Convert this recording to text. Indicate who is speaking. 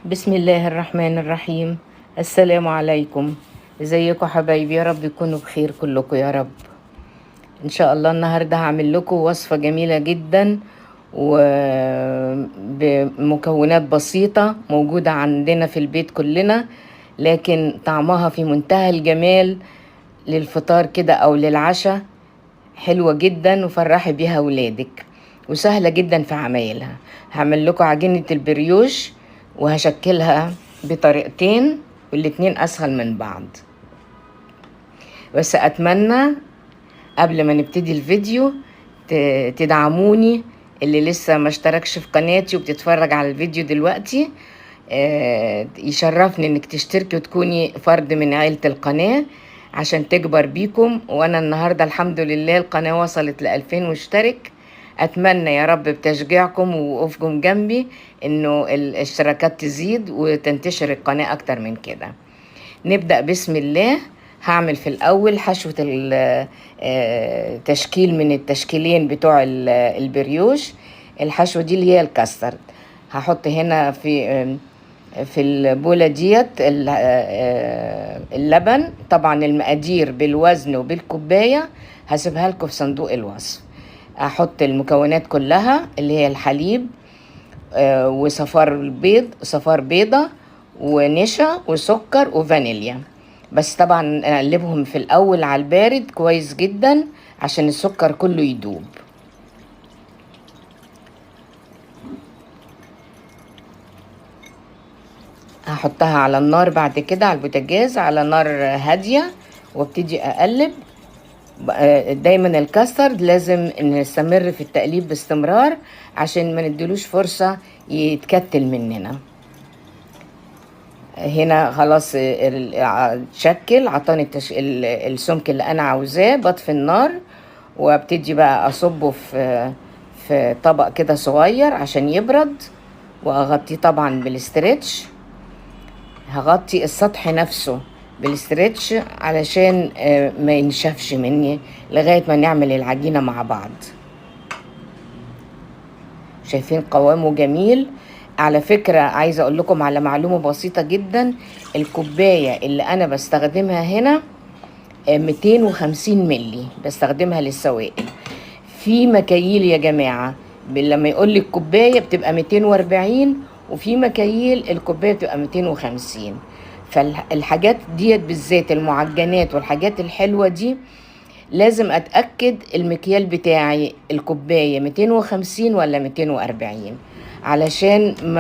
Speaker 1: بسم الله الرحمن الرحيم. السلام عليكم. ازيكم حبايبي؟ يا رب يكونوا بخير كلكم يا رب. ان شاء الله النهارده هعمل لكم وصفة جميلة جدا وبمكونات بسيطة موجودة عندنا في البيت كلنا، لكن طعمها في منتهى الجمال للفطار كده او للعشاء. حلوة جدا وفرحي بيها ولادك، وسهلة جدا في عمايلها. هعمل لكم عجينة البريوش وهشكلها بطريقتين، والاتنين اسهل من بعض. بس اتمنى قبل ما نبتدي الفيديو تدعموني. اللي لسه ما اشتركش في قناتي وبتتفرج على الفيديو دلوقتي، يشرفني انك تشتركي وتكوني فرد من عيلة القناة عشان تكبر بيكم. وانا النهاردة الحمد لله القناة وصلت ل2000 مشترك. اتمنى يا رب بتشجيعكم ووقوفكم جنبي انه الاشتراكات تزيد وتنتشر القناة اكتر من كده. نبدأ بسم الله. هعمل في الاول حشوة تشكيل من التشكيلين بتوع البريوش. الحشوة دي اللي هي الكاسترد. هحط هنا في البولة ديت اللبن. طبعا المقادير بالوزن وبالكوباية هسيبها لكم في صندوق الوصف. احط المكونات كلها اللي هي الحليب صفار بيضة ونشا وسكر وفانيليا. بس طبعا اقلبهم في الاول على البارد كويس جدا عشان السكر كله يدوب. هحطها على النار بعد كده على البوتاجاز على نار هادية وابتدي اقلب. دايما الكاسترد لازم نستمر في التقليب باستمرار عشان ما نديلوش فرصة يتكتل مننا. هنا خلاص اتشكل عطاني السمك اللي انا عاوزاه. بطفي النار وابتدي بقى اصبه في طبق كده صغير عشان يبرد، واغطيه طبعا بالاسترتش. هغطي السطح نفسه بالاسترتش علشان ما ينشفش مني لغاية ما نعمل العجينة مع بعض. شايفين قوامه جميل؟ على فكرة عايزة اقول لكم على معلومة بسيطة جدا. الكوباية اللي انا بستخدمها هنا 250 ملي بستخدمها للسوائل. في مكاييل يا جماعة لما يقول لك كوباية بتبقى 240، وفي مكاييل الكوباية بتبقى 250. فالحاجات ديت بالذات المعجنات والحاجات الحلوة دي لازم اتأكد المكيال بتاعي الكوباية 250 ولا 240 علشان ما